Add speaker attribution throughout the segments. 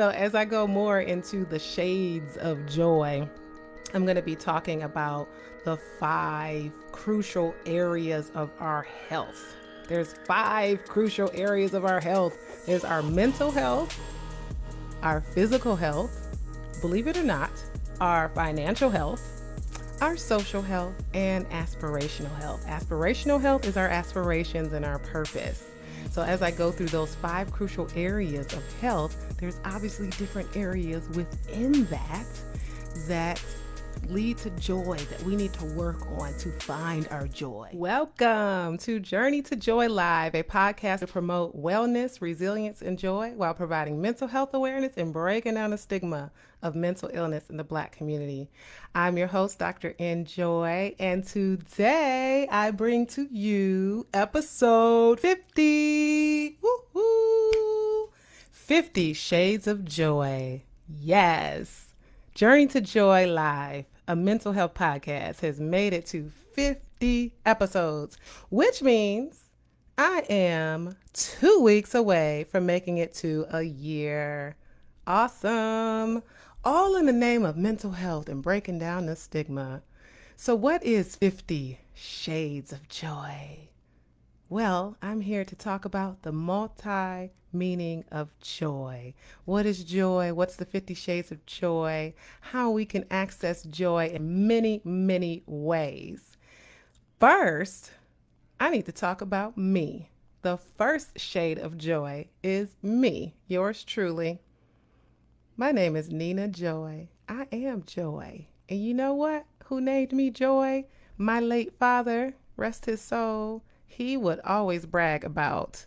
Speaker 1: So, as I go more into the shades of joy, I'm going to be talking about the 5 crucial areas of our health. There's 5 crucial areas of our health. There's our mental health, our physical health, believe it or not, our financial health, our social health, and aspirational health. Aspirational health is our aspirations and our purpose. So, as I go through those 5 crucial areas of health, there's obviously different areas within that lead to joy that we need to work on to find our joy. Welcome to Journey to Joy Live, a podcast to promote wellness, resilience, and joy while providing mental health awareness and breaking down the stigma of mental illness in the Black community. I'm your host, Dr. Enjoy, and today I bring to you episode 50. Woo-hoo! 50 Shades of Joy. Yes. Journey to Joy Live, a mental health podcast, has made it to 50 episodes, which means I am 2 weeks away from making it to a year. Awesome. All in the name of mental health and breaking down the stigma. So what is 50 Shades of Joy? Well, I'm here to talk about the multi-meaning of joy. What is joy? What's the 50 Shades of Joy? How we can access joy in many, many ways. First, I need to talk about me. The first shade of joy is me, yours truly. My name is Nina Joy. I am Joy. And you know what? Who named me Joy? My late father, rest his soul. He would always brag about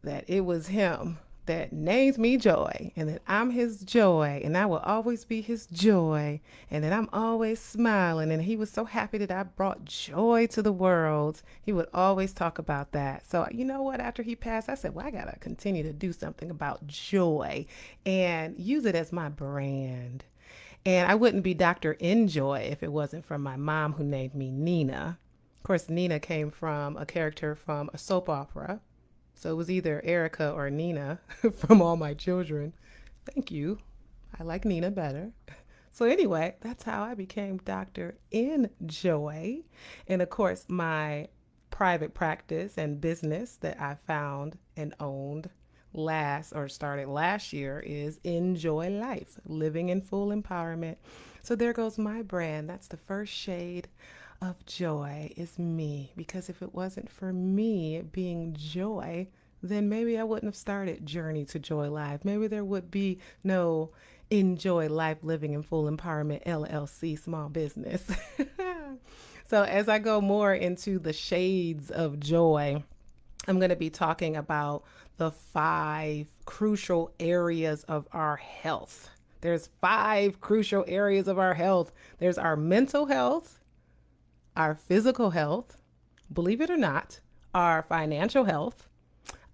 Speaker 1: that it was him that named me Joy and that I'm his joy and I will always be his joy and that I'm always smiling, and he was so happy that I brought joy to the world. He would always talk about that. So you know what, after he passed, I said, well, I gotta continue to do something about joy and use it as my brand. And I wouldn't be Dr. Enjoy if it wasn't from my mom, who named me Nina. Of course, Nina came from a character from a soap opera. So it was either Erica or Nina from All My Children. Thank you. I like Nina better. So anyway, that's how I became Dr. Enjoy. And of course, my private practice and business that I found and owned started last year is Enjoy Life, living in full empowerment. So there goes my brand. That's the first shade of joy, is me. Because if it wasn't for me being joy, then maybe I wouldn't have started Journey to Joy Live. Maybe there would be no Enjoy Life, living in full empowerment LLC small business. So as I go more into the shades of joy, I'm going to be talking about the 5 crucial areas of our health. There's 5 crucial areas of our health. There's our mental health, our physical health, believe it or not, our financial health,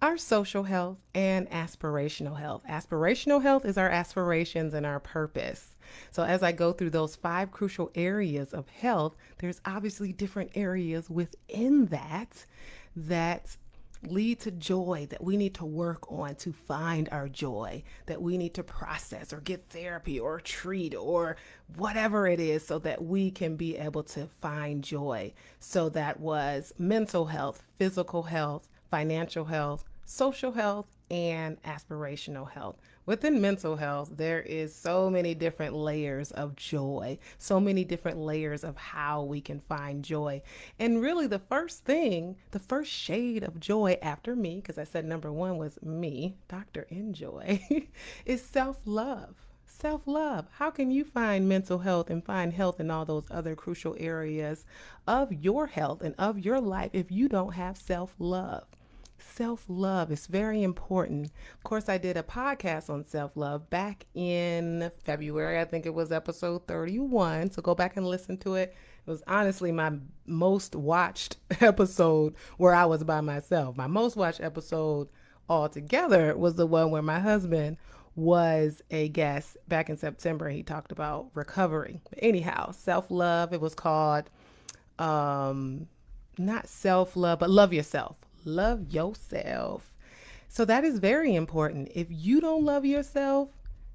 Speaker 1: our social health, and aspirational health. Aspirational health is our aspirations and our purpose. So as I go through those 5 crucial areas of health, there's obviously different areas within that lead to joy that we need to work on to find our joy, that we need to process or get therapy or treat or whatever it is so that we can be able to find joy. So that was mental health, physical health, financial health, social health, and aspirational health. Within mental health, there is so many different layers of joy, so many different layers of how we can find joy. And really the first shade of joy after me, because I said number 1 was me, Dr. Enjoy, is self-love. Self-love. How can you find mental health and find health in all those other crucial areas of your health and of your life if you don't have self-love? Self-love is very important. Of course, I did a podcast on self-love back in February. I think it was episode 31. So go back and listen to it. It was honestly my most watched episode where I was by myself. My most watched episode altogether was the one where my husband was a guest back in September. He talked about recovery. But anyhow, self-love, it was called not self-love, but love yourself. Love yourself. So that is very important. If you don't love yourself,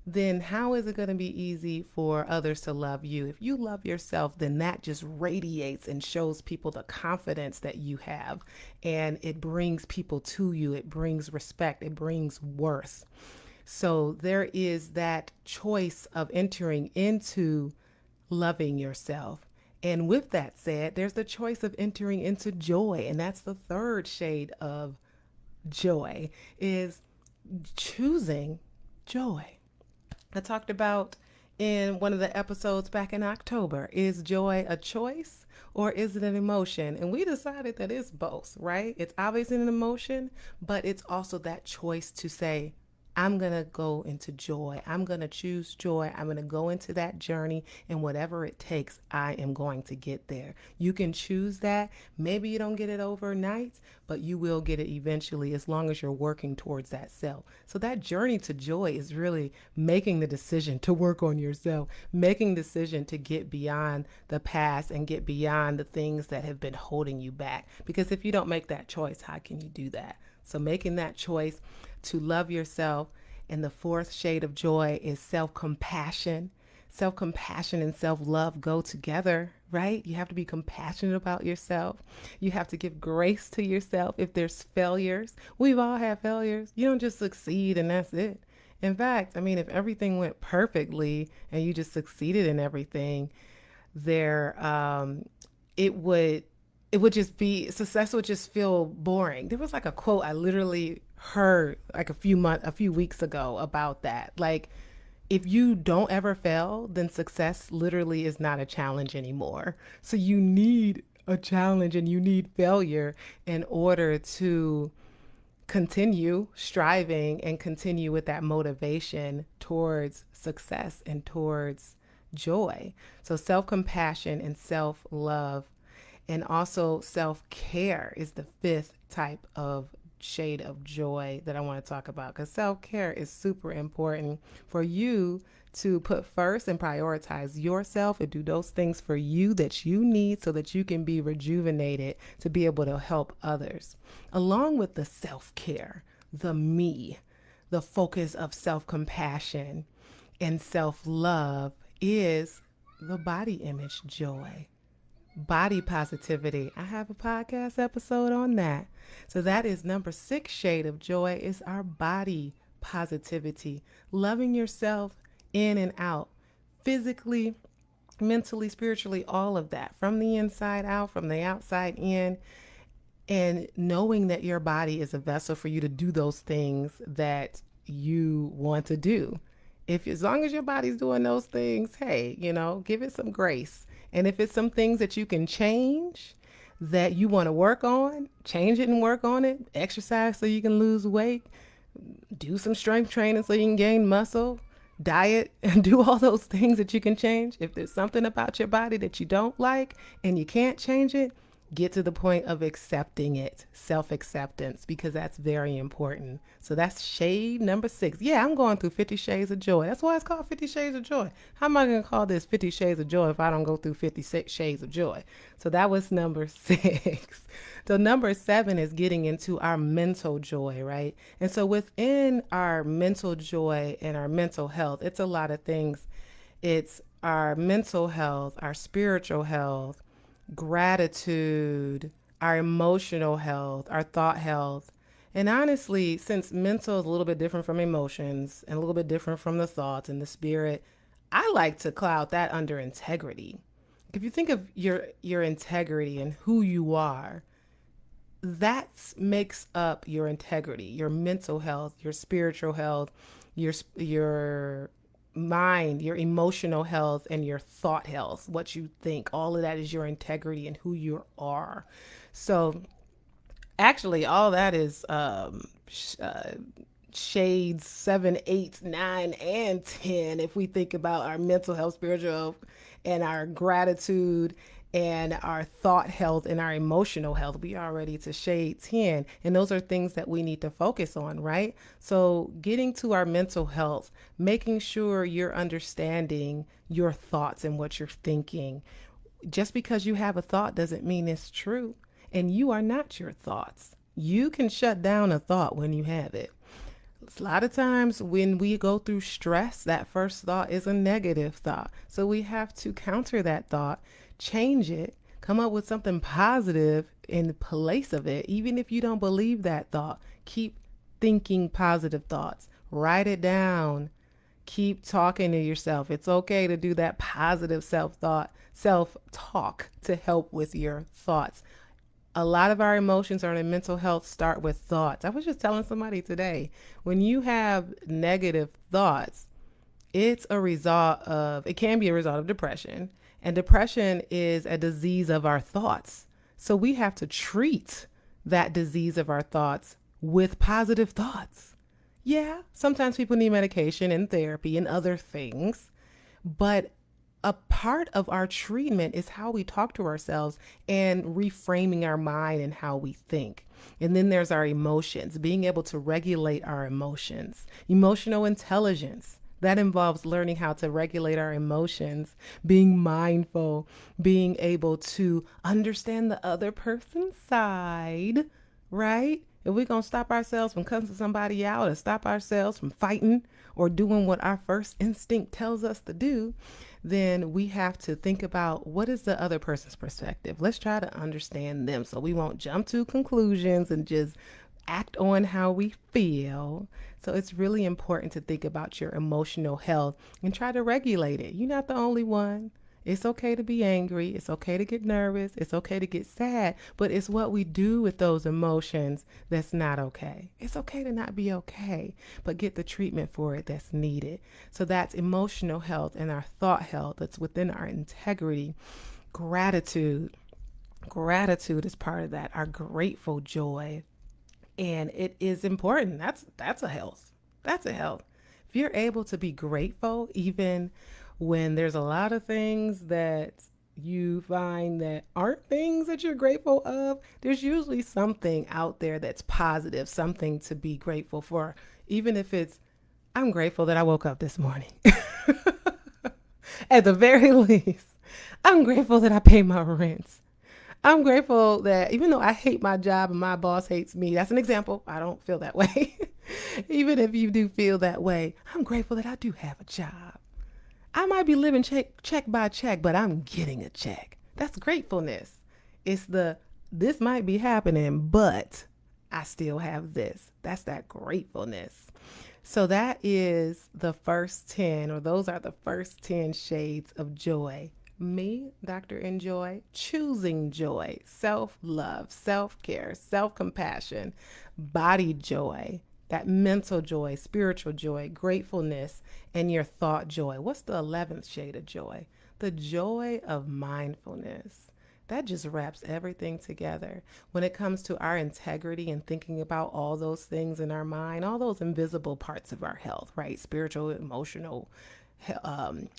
Speaker 1: then how is it going to be easy for others to love you? If you love yourself, then that just radiates and shows people the confidence that you have. And it brings people to you, it brings respect, it brings worth. So there is that choice of entering into loving yourself. And with that said, there's the choice of entering into joy. And that's the third shade of joy, is choosing joy. I talked about in one of the episodes back in October, is joy a choice or is it an emotion? And we decided that it's both, right? It's obviously an emotion, but it's also that choice to say, I'm going to go into joy. I'm going to choose joy. I'm going to go into that journey, and whatever it takes, I am going to get there. You can choose that. Maybe you don't get it overnight, but you will get it eventually as long as you're working towards that self. So that journey to joy is really making the decision to work on yourself, making the decision to get beyond the past and get beyond the things that have been holding you back. Because if you don't make that choice, how can you do that? So making that choice to love yourself. And the fourth shade of joy is self-compassion. Self-compassion and self-love go together, right? You have to be compassionate about yourself. You have to give grace to yourself. If there's failures, we've all had failures. You don't just succeed and that's it. In fact, I mean, if everything went perfectly and you just succeeded in everything, there, it would it would just be, success would just feel boring. There was like a quote I literally heard like a few weeks ago about that. Like, if you don't ever fail, then success literally is not a challenge anymore. So you need a challenge and you need failure in order to continue striving and continue with that motivation towards success and towards joy. So self compassion and self love, and also self care is the fifth type of shade of joy that I want to talk about, because self care is super important for you to put first and prioritize yourself and do those things for you that you need so that you can be rejuvenated to be able to help others. Along with the self care, the me, the focus of self compassion and self love is the body image joy, body positivity. I have a podcast episode on that. So that is number six shade of joy, is our body positivity, loving yourself in and out, physically, mentally, spiritually, all of that, from the inside out, from the outside in, and knowing that your body is a vessel for you to do those things that you want to do. If, as long as your body's doing those things, hey, give it some grace. And if it's some things that you can change, that you want to work on, change it and work on it. Exercise so you can lose weight, do some strength training so you can gain muscle, diet, and do all those things that you can change. If there's something about your body that you don't like and you can't change it, get to the point of accepting it, self-acceptance, because that's very important. So that's shade number six. Yeah, I'm going through 50 Shades of Joy. That's why it's called 50 Shades of Joy. How am I going to call this 50 Shades of Joy if I don't go through 56 Shades of Joy? So that was number six. So number seven is getting into our mental joy, right? And so within our mental joy and our mental health, it's a lot of things. It's our mental health, our spiritual health, gratitude, our emotional health, our thought health. And honestly, since mental is a little bit different from emotions and a little bit different from the thoughts and the spirit, I like to cloud that under integrity. If you think of your integrity and who you are, that makes up your integrity, your mental health, your spiritual health, your mind, your emotional health, and your thought health, what you think. All of that is your integrity and who you are. So actually, all that is shades 7, 8, 9, and 10. If we think about our mental health, spiritual health, and our gratitude and our thought health and our emotional health, we are already to shade 10. And those are things that we need to focus on, right? So getting to our mental health, making sure you're understanding your thoughts and what you're thinking. Just because you have a thought doesn't mean it's true. And you are not your thoughts. You can shut down a thought when you have it. A lot of times when we go through stress, that first thought is a negative thought. So we have to counter that thought, change it, come up with something positive in place of it. Even if you don't believe that thought, keep thinking positive thoughts. Write it down. Keep talking to yourself. It's okay to do that positive self talk to help with your thoughts. A lot of our emotions or our mental health start with thoughts. I was just telling somebody today, when you have negative thoughts, it can be a result of depression. And depression is a disease of our thoughts. So we have to treat that disease of our thoughts with positive thoughts. Yeah, sometimes people need medication and therapy and other things, but a part of our treatment is how we talk to ourselves and reframing our mind and how we think. And then there's our emotions, being able to regulate our emotions, emotional intelligence. That involves learning how to regulate our emotions, being mindful, being able to understand the other person's side, right? If we're going to stop ourselves from cussing somebody out or stop ourselves from fighting or doing what our first instinct tells us to do, then we have to think about what is the other person's perspective. Let's try to understand them so we won't jump to conclusions and just act on how we feel. So it's really important to think about your emotional health and try to regulate it. You're not the only one. It's okay to be angry. It's okay to get nervous. It's okay to get sad. But it's what we do with those emotions that's not okay. It's okay to not be okay, but get the treatment for it that's needed. So that's emotional health and our thought health that's within our integrity. Gratitude. Gratitude is part of that. Our grateful joy. And it is important. That's a health. That's a health. If you're able to be grateful, even when there's a lot of things that you find that aren't things that you're grateful of, there's usually something out there that's positive, something to be grateful for. Even if it's, I'm grateful that I woke up this morning. At the very least, I'm grateful that I pay my rent. I'm grateful that even though I hate my job and my boss hates me, that's an example. I don't feel that way. Even if you do feel that way, I'm grateful that I do have a job. I might be living check by check, but I'm getting a check. That's gratefulness. It's this might be happening, but I still have this. That's that gratefulness. So that is the first 10, or those are the first 10 shades of joy. Me, Dr. Enjoy, choosing joy, self-love, self-care, self-compassion, body joy, that mental joy, spiritual joy, gratefulness, and your thought joy. What's the 11th shade of joy? The joy of mindfulness. That just wraps everything together. When it comes to our integrity and thinking about all those things in our mind, all those invisible parts of our health, right? Spiritual, emotional,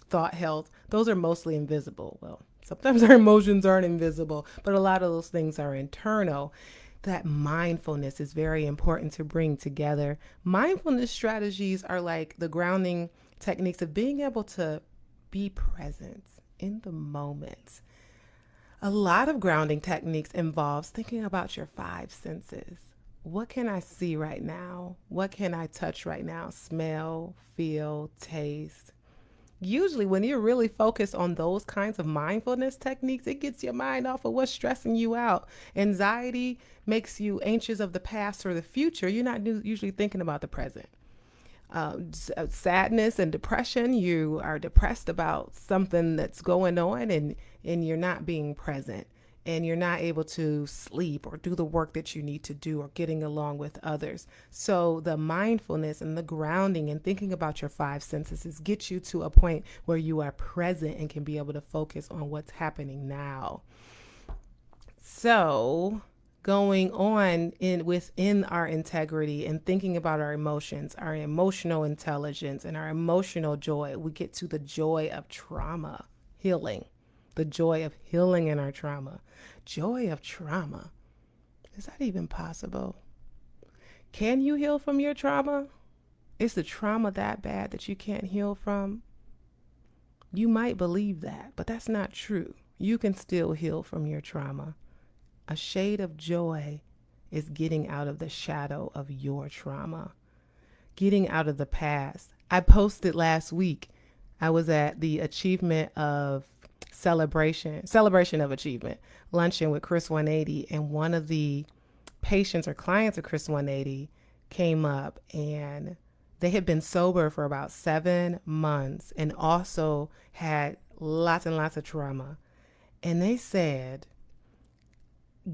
Speaker 1: thought health, those are mostly invisible. Well, sometimes our emotions aren't invisible, but a lot of those things are internal. That mindfulness is very important to bring together. Mindfulness strategies are like the grounding techniques of being able to be present in the moment. A lot of grounding techniques involves thinking about your five senses. What can I see right now? What can I touch right now? Smell, feel, taste. Usually, when you're really focused on those kinds of mindfulness techniques, it gets your mind off of what's stressing you out. Anxiety makes you anxious of the past or the future. You're not usually thinking about the present. Sadness and depression, you are depressed about something that's going on, and you're not being present, and you're not able to sleep or do the work that you need to do or getting along with others. So the mindfulness and the grounding and thinking about your five senses get you to a point where you are present and can be able to focus on what's happening now. So going on within our integrity and thinking about our emotions, our emotional intelligence, and our emotional joy, we get to the joy of trauma healing. The joy of healing in our trauma. Joy of trauma. Is that even possible? Can you heal from your trauma? Is the trauma that bad that you can't heal from? You might believe that, but that's not true. You can still heal from your trauma. A shade of joy is getting out of the shadow of your trauma, getting out of the past. I posted last week, I was at the achievement of celebration of achievement luncheon with Chris 180, and one of the patients or clients of Chris 180 came up, and they had been sober for about 7 months and also had lots and lots of trauma. And they said,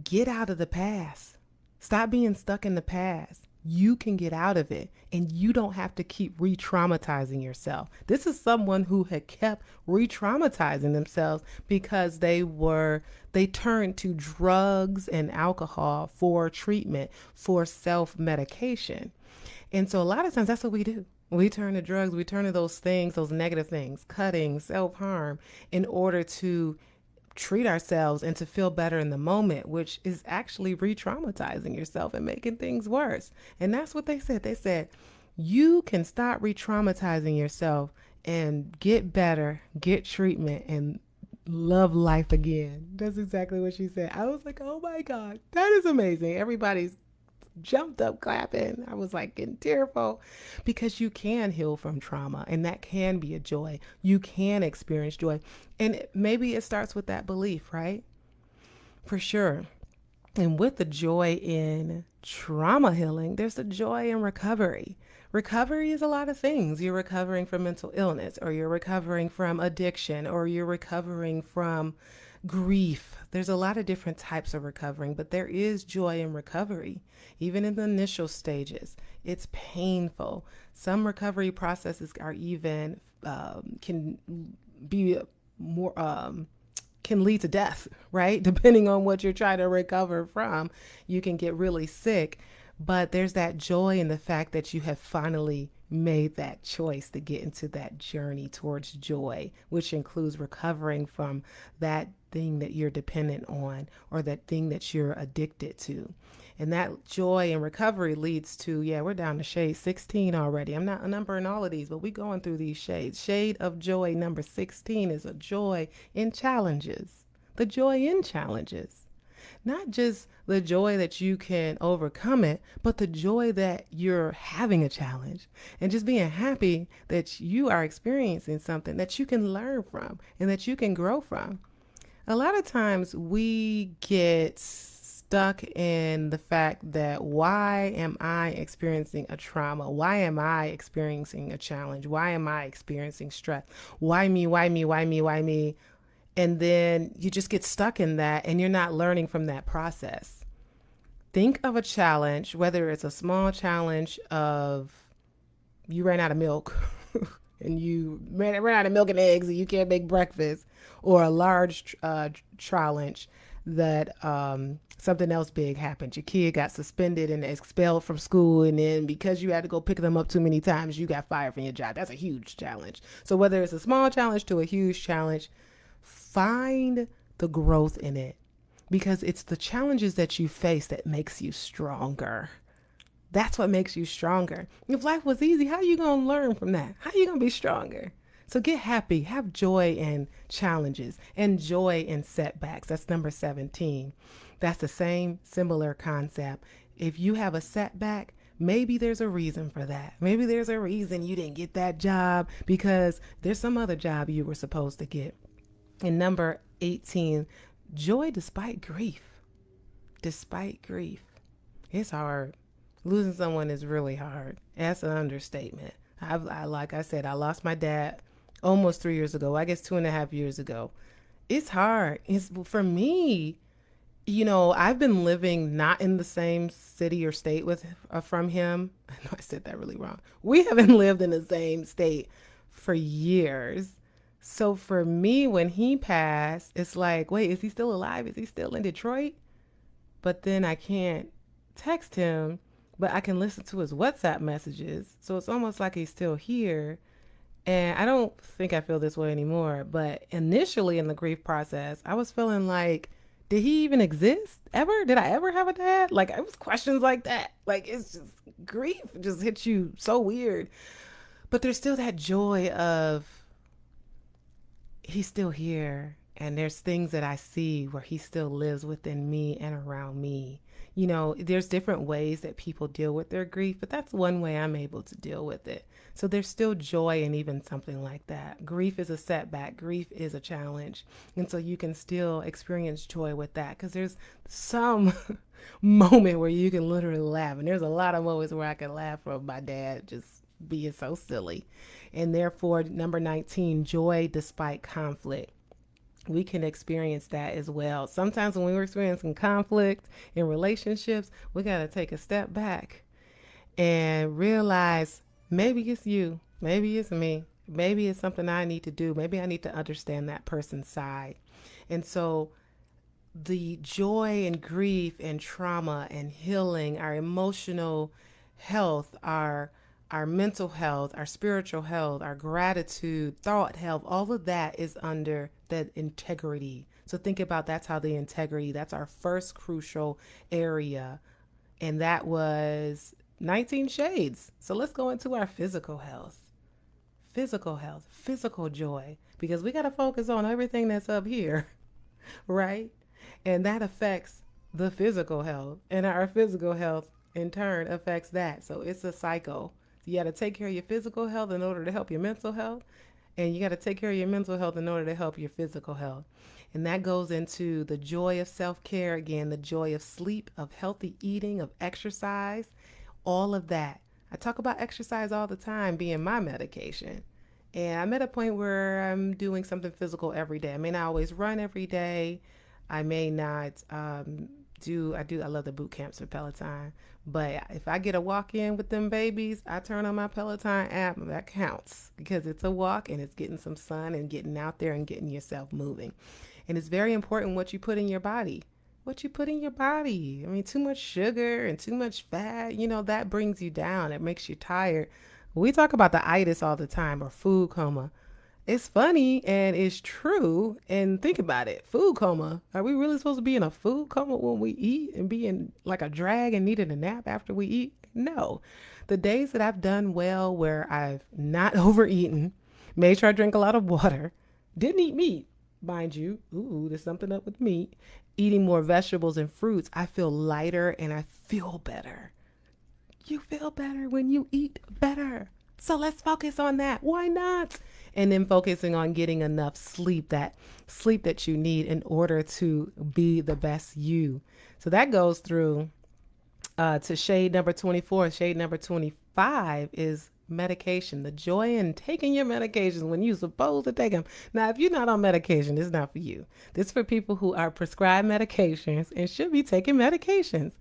Speaker 1: get out of the past. Stop being stuck in the past. You can get out of it, and you don't have to keep re traumatizing yourself. This is someone who had kept re traumatizing themselves because they turned to drugs and alcohol for treatment, for self medication. And so a lot of times that's what we do. We turn to drugs, we turn to those things, those negative things, cutting, self harm, in order to treat ourselves and to feel better in the moment, which is actually re-traumatizing yourself and making things worse. And that's what they said. They said, you can stop re-traumatizing yourself and get better, get treatment, and love life again. That's exactly what she said. I was like, oh my God, that is amazing. Everybody's jumped up clapping. I was like getting tearful, because you can heal from trauma, and that can be a joy. You can experience joy. And maybe it starts with that belief, right? For sure. And with the joy in trauma healing, there's the joy in recovery. Recovery is a lot of things. You're recovering from mental illness, or you're recovering from addiction, or you're recovering from grief. There's a lot of different types of recovering, but there is joy in recovery. Even in the initial stages, it's painful. Some recovery processes are even can be more can lead to death, right? Depending on what you're trying to recover from, you can get really sick. But there's that joy in the fact that you have finally made that choice to get into that journey towards joy, which includes recovering from that thing that you're dependent on, or that thing that you're addicted to. And that joy and recovery leads to, yeah, we're down to shade 16 already. I'm not numbering all of these, but we're going through these shades. Shade of joy number 16 is a joy in challenges. The joy in challenges. Not just the joy that you can overcome it, but the joy that you're having a challenge, and just being happy that you are experiencing something that you can learn from and that you can grow from. A lot of times we get stuck in the fact that, why am I experiencing a trauma? Why am I experiencing a challenge? Why am I experiencing stress? Why me? Why me? Why me? Why me? And then you just get stuck in that, and you're not learning from that process. Think of a challenge, whether it's a small challenge of you ran out of milk and you ran out of milk and eggs and you can't make breakfast, or a large challenge that something else big happened. Your kid got suspended and expelled from school, and then because you had to go pick them up too many times, you got fired from your job. That's a huge challenge. So whether it's a small challenge to a huge challenge, find the growth in it, because it's the challenges that you face that makes you stronger. That's what makes you stronger. If life was easy, how are you going to learn from that? How are you going to be stronger? So get happy, have joy in challenges, and joy in setbacks. That's number 17. That's the same similar concept. If you have a setback, maybe there's a reason for that. Maybe there's a reason you didn't get that job because there's some other job you were supposed to get. And number 18, joy despite grief. Despite grief. It's hard. Losing someone is really hard. That's an understatement. Like I said, I lost my dad almost 3 years ago. I guess 2.5 years ago. It's hard. It's for me. I've been living not in the same city or state with from him. I know I said that really wrong. We haven't lived in the same state for years. So for me, when he passed, it's like, wait, is he still alive? Is he still in Detroit? But then I can't text him, but I can listen to his WhatsApp messages. So it's almost like he's still here. And I don't think I feel this way anymore. But initially in the grief process, I was feeling like, did he even exist ever? Did I ever have a dad? Like, it was questions like that. Like, it's just grief just hits you so weird. But there's still that joy of he's still here. And there's things that I see where he still lives within me and around me. There's different ways that people deal with their grief, but that's one way I'm able to deal with it. So there's still joy in even something like that. Grief is a setback, grief is a challenge. And so you can still experience joy with that because there's some moment where you can literally laugh. And there's a lot of moments where I can laugh from my dad just being so silly. And therefore, number 19, joy despite conflict. We can experience that as well. Sometimes when we're experiencing conflict in relationships, we got to take a step back and realize maybe it's you, maybe it's me, maybe it's something I need to do, maybe I need to understand that person's side. And so the joy and grief and trauma and healing, our emotional health, our mental health, our spiritual health, our gratitude, thought health, all of that is under that integrity. So think about that's how the integrity, that's our first crucial area. And that was 19 shades. So let's go into our physical health. Physical health, physical joy, because we got to focus on everything that's up here, right? And that affects the physical health, and our physical health in turn affects that. So it's a cycle. You got to take care of your physical health in order to help your mental health, and you got to take care of your mental health in order to help your physical health. And that goes into the joy of self-care again, the joy of sleep, of healthy eating, of exercise, all of that. I talk about exercise all the time being my medication. And I'm at a point where I'm doing something physical every day. I may not always run every day. I may not I love the boot camps for Peloton. But if I get a walk in with them babies, I turn on my Peloton app. That counts because it's a walk and it's getting some sun and getting out there and getting yourself moving. And it's very important what you put in your body. What you put in your body. I mean, too much sugar and too much fat, that brings you down. It makes you tired. We talk about the itis all the time, or food coma. It's funny and it's true. And think about it. Food coma. Are we really supposed to be in a food coma when we eat and be in like a drag and needing a nap after we eat? No. The days that I've done well where I've not overeaten, made sure I drink a lot of water, didn't eat meat, mind you. Ooh, there's something up with meat. Eating more vegetables and fruits, I feel lighter and I feel better. You feel better when you eat better. So let's focus on that. Why not? And then focusing on getting enough sleep, that sleep that you need in order to be the best you. So that goes through to shade number 24. Shade number 25 is medication, the joy in taking your medications when you're supposed to take them. Now, if you're not on medication, it's not for you. This is for people who are prescribed medications and should be taking medications.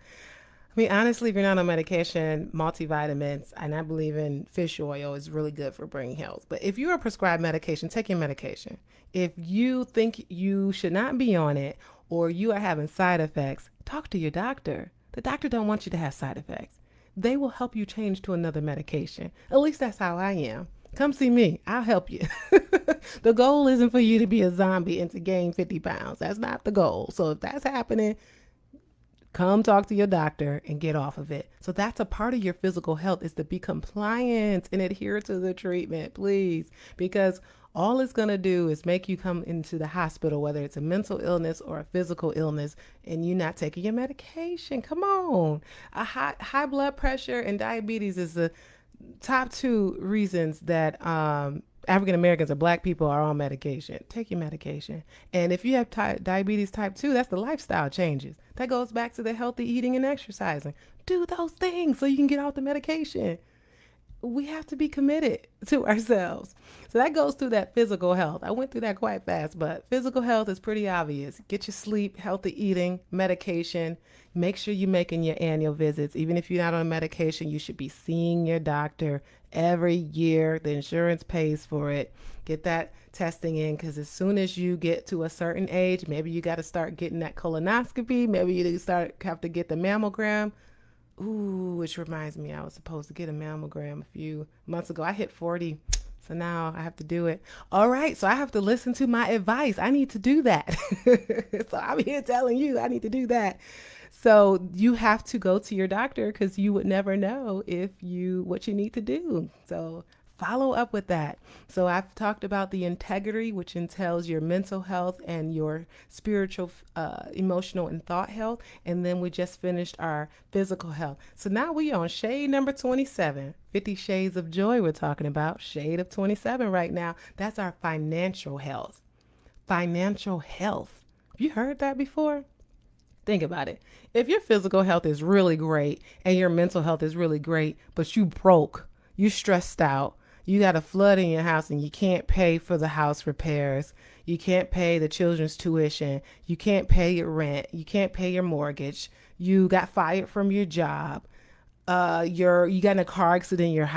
Speaker 1: I mean, honestly, if you're not on medication, multivitamins, and I believe in fish oil is really good for brain health. But if you're a prescribed medication, take your medication. If you think you should not be on it or you are having side effects, talk to your doctor. The doctor don't want you to have side effects. They will help you change to another medication. At least that's how I am. Come see me. I'll help you. The goal isn't for you to be a zombie and to gain 50 pounds. That's not the goal. So if that's happening, come talk to your doctor and get off of it. So that's a part of your physical health, is to be compliant and adhere to the treatment, please. Because all it's going to do is make you come into the hospital, whether it's a mental illness or a physical illness, and you're not taking your medication. Come on. A high blood pressure and diabetes is the top two reasons that African Americans or black people are on medication. Take your medication. And if you have diabetes type 2, that's the lifestyle changes. That goes back to the healthy eating and exercising. Do those things so you can get off the medication. We have to be committed to ourselves. So that goes through that physical health. I went through that quite fast, but physical health is pretty obvious. Get your sleep, healthy eating, medication. Make sure you're making your annual visits. Even if you're not on medication, you should be seeing your doctor every year. The insurance pays for it. Get that testing in, because as soon as you get to a certain age, maybe you got to start getting that colonoscopy. Maybe you have to get the mammogram. Ooh, which reminds me, I was supposed to get a mammogram a few months ago. I hit 40, so now I have to do it. All right, so I have to listen to my advice. I need to do that. So I'm here telling you I need to do that. So you have to go to your doctor, because you would never know what you need to do. So follow up with that. So I've talked about the integrity, which entails your mental health and your spiritual, emotional, and thought health. And then we just finished our physical health. So now we on shade number 27. 50 Shades of Joy we're talking about. Shade of 27 right now. That's our financial health. Financial health. Have you heard that before? Think about it. If your physical health is really great and your mental health is really great, but you broke, you stressed out, you got a flood in your house and you can't pay for the house repairs, you can't pay the children's tuition, you can't pay your rent, you can't pay your mortgage, you got fired from your job, you got in a car accident, your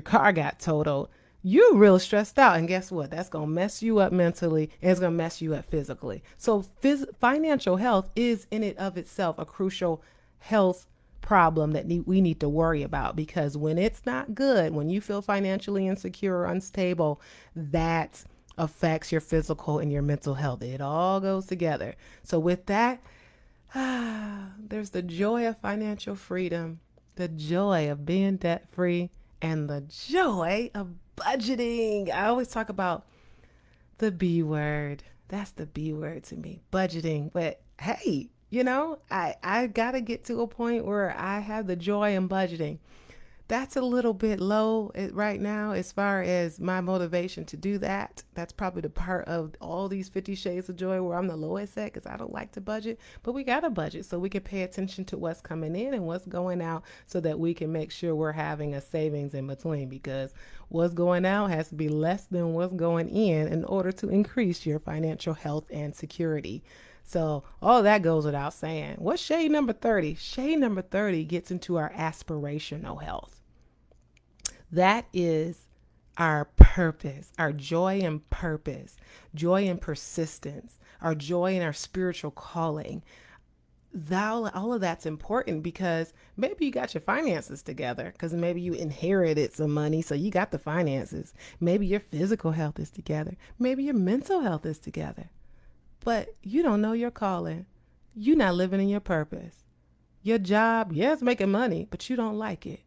Speaker 1: car got totaled. You're real stressed out, and guess what? That's gonna mess you up mentally, and it's gonna mess you up physically. So, financial health is in it of itself a crucial health problem that we need to worry about, because when it's not good, when you feel financially insecure or unstable, that affects your physical and your mental health. It all goes together. So, with that, there's the joy of financial freedom, the joy of being debt free, and the joy of budgeting. I always talk about the B word. That's the B word to me, budgeting. But hey, I got to get to a point where I have the joy in budgeting. That's a little bit low right now as far as my motivation to do that. That's probably the part of all these 50 Shades of Joy where I'm the lowest at, because I don't like to budget. But we got to budget so we can pay attention to what's coming in and what's going out, so that we can make sure we're having a savings in between, because what's going out has to be less than what's going in order to increase your financial health and security. So all that goes without saying. What's shade number 30? Shade number 30 gets into our aspirational health. That is our purpose, our joy and purpose, joy and persistence, our joy in our spiritual calling. All of that's important, because maybe you got your finances together, because maybe you inherited some money, so you got the finances. Maybe your physical health is together. Maybe your mental health is together. But you don't know your calling. You're not living in your purpose. Your job, yeah, it's making money, but you don't like it.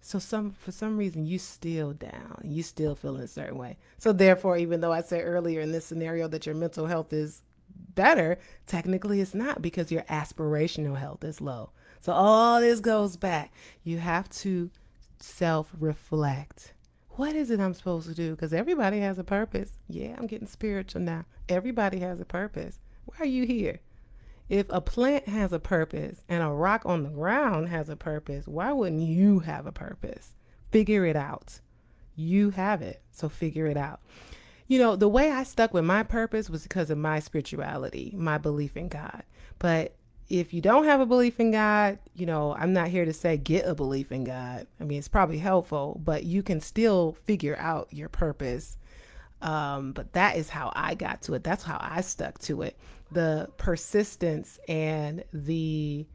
Speaker 1: So for some reason, you still down. You still feeling a certain way. So therefore, even though I said earlier in this scenario that your mental health is better, technically it's not, because your aspirational health is low. So all this goes back. You have to self-reflect. What is it I'm supposed to do? Because everybody has a purpose. Yeah, I'm getting spiritual now. Everybody has a purpose. Why are you here? If a plant has a purpose and a rock on the ground has a purpose, why wouldn't you have a purpose? Figure it out. You have it, so figure it out. The way I stuck with my purpose was because of my spirituality, my belief in God. But if you don't have a belief in God, I'm not here to say get a belief in God. I mean, it's probably helpful, but you can still figure out your purpose. But that is how I got to it. That's how I stuck to it. The persistence and the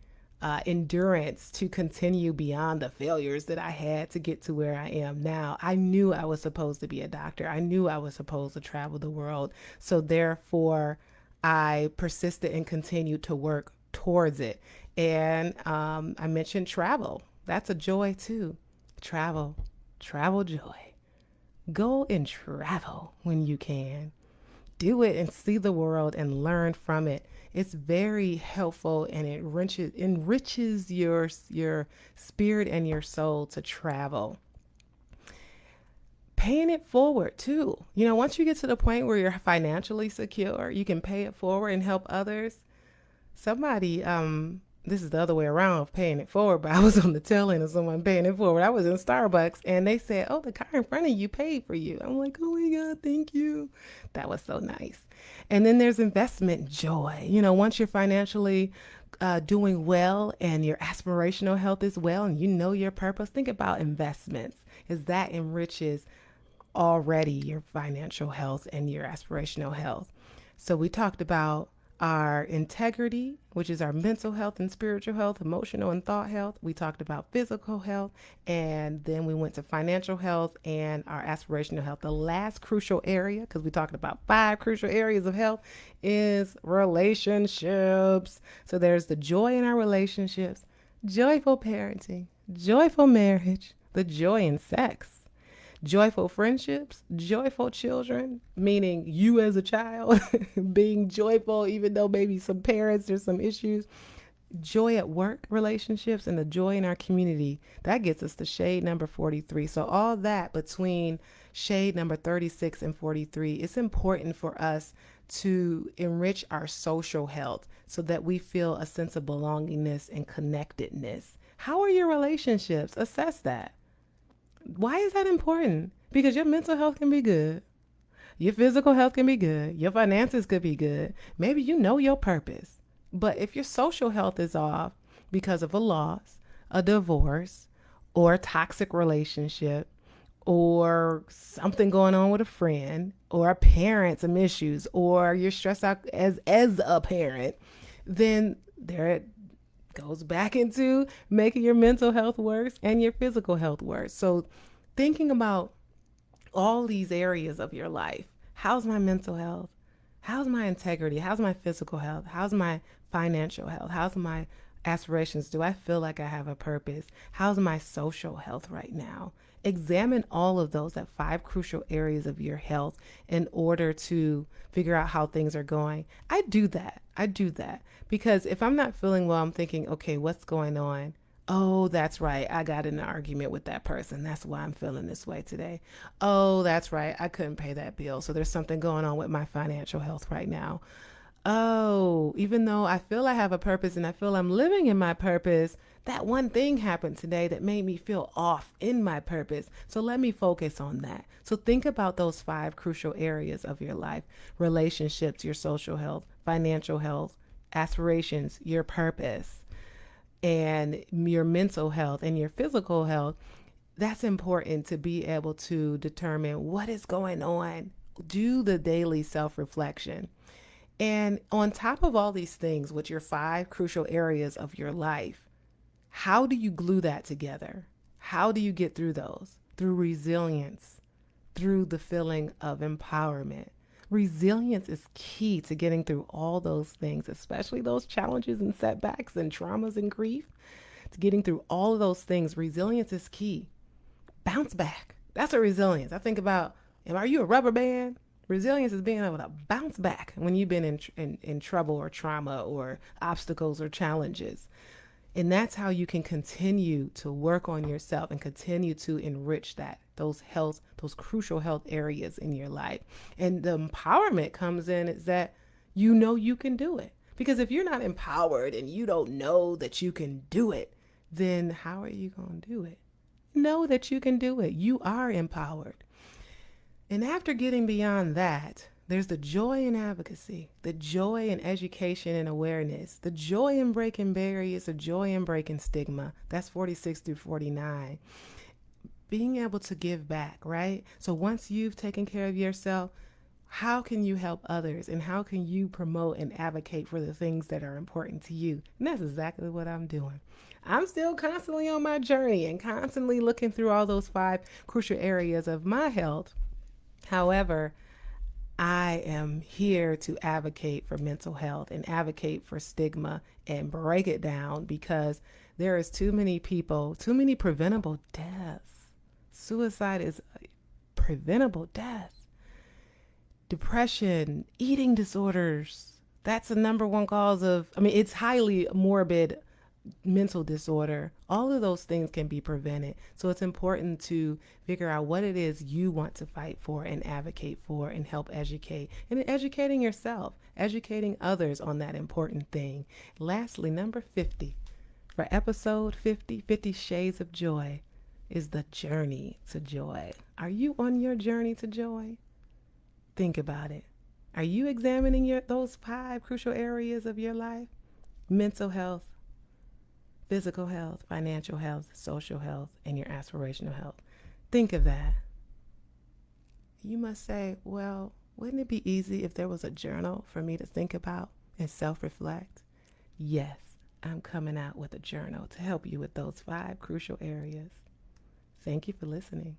Speaker 1: endurance to continue beyond the failures that I had to get to where I am now. I knew I was supposed to be a doctor. I knew I was supposed to travel the world. So therefore, I persisted and continued to work towards it. And I mentioned travel. That's a joy too. Travel joy. Go and travel when you can. Do it and see the world and learn from it. It's very helpful, and it enriches your spirit and your soul to travel. Paying it forward too. Once you get to the point where you're financially secure, you can pay it forward and help others. Somebody, this is the other way around of paying it forward, but I was on the tail end of someone paying it forward. I was in Starbucks and they said, "Oh, the car in front of you paid for you." I'm like, "Oh my God, thank you." That was so nice. And then there's investment joy. Once you're financially doing well and your aspirational health is well and you know your purpose, think about investments, as that enriches already your financial health and your aspirational health. So we talked about our integrity, which is our mental health and spiritual health, emotional and thought health. We talked about physical health, and then we went to financial health and our aspirational health. The last crucial area, because we talked about 5 crucial areas of health, is relationships. So there's the joy in our relationships, joyful parenting, joyful marriage, the joy in sex, Joyful friendships, joyful children, meaning you as a child being joyful, even though maybe some parents, there's some issues. Joy at work relationships and the joy in our community. That gets us to shade number 43. So all that between shade number 36 and 43, it's important for us to enrich our social health so that we feel a sense of belongingness and connectedness. How are your relationships? Assess that. Why is that important? Because your mental health can be good. Your physical health can be good. Your finances could be good. Maybe you know your purpose. But if your social health is off because of a loss, a divorce, or a toxic relationship, or something going on with a friend, or a parent, some issues, or you're stressed out as a parent, then there it goes back into making your mental health worse and your physical health worse. So thinking about all these areas of your life. How's my mental health? How's my integrity? How's my physical health? How's my financial health? How's my aspirations? Do I feel like I have a purpose? How's my social health right now? Examine all of those at 5 crucial areas of your health in order to figure out how things are going. I do that because if I'm not feeling well, I'm thinking, okay, what's going on? Oh, that's right. I got in an argument with that person. That's why I'm feeling this way today. Oh, that's right. I couldn't pay that bill. So there's something going on with my financial health right now. Oh, even though I feel I have a purpose and I feel I'm living in my purpose, that one thing happened today that made me feel off in my purpose. So let me focus on that. So think about those 5 crucial areas of your life: relationships, your social health, financial health, aspirations, your purpose, and your mental health and your physical health. That's important to be able to determine what is going on. Do the daily self-reflection. And on top of all these things, with your 5 crucial areas of your life, how do you glue that together? How do you get through those? Through resilience, through the feeling of empowerment. Resilience is key to getting through all those things, especially those challenges and setbacks and traumas and grief. To getting through all of those things, resilience is key. Bounce back. That's a resilience. I think about, are you a rubber band? Resilience is being able to bounce back when you've been in trouble or trauma or obstacles or challenges. And that's how you can continue to work on yourself and continue to enrich those crucial health areas in your life. And the empowerment comes in is that you know you can do it. Because if you're not empowered and you don't know that you can do it, then how are you going to do it? Know that you can do it. You are empowered. And after getting beyond that, there's the joy in advocacy, the joy in education and awareness, the joy in breaking barriers, the joy in breaking stigma. That's 46 through 49. Being able to give back, right? So once you've taken care of yourself, how can you help others? And how can you promote and advocate for the things that are important to you? And that's exactly what I'm doing. I'm still constantly on my journey and constantly looking through all those 5 crucial areas of my health. However, I am here to advocate for mental health and advocate for stigma and break it down, because there is too many people, too many preventable deaths. Suicide is a preventable death. Depression, eating disorders, that's the number one cause of, it's highly morbid mental disorder. All of those things can be prevented. So it's important to figure out what it is you want to fight for and advocate for and help educate. And educating yourself, educating others on that important thing. Lastly, number 50 for episode 50 Shades of Joy, is the journey to joy. Are you on your journey to joy? Think about it. Are you examining those 5 crucial areas of your life? Mental health, physical health, financial health, social health, and your aspirational health. Think of that. You must say, well, wouldn't it be easy if there was a journal for me to think about and self-reflect? Yes, I'm coming out with a journal to help you with those 5 crucial areas. Thank you for listening.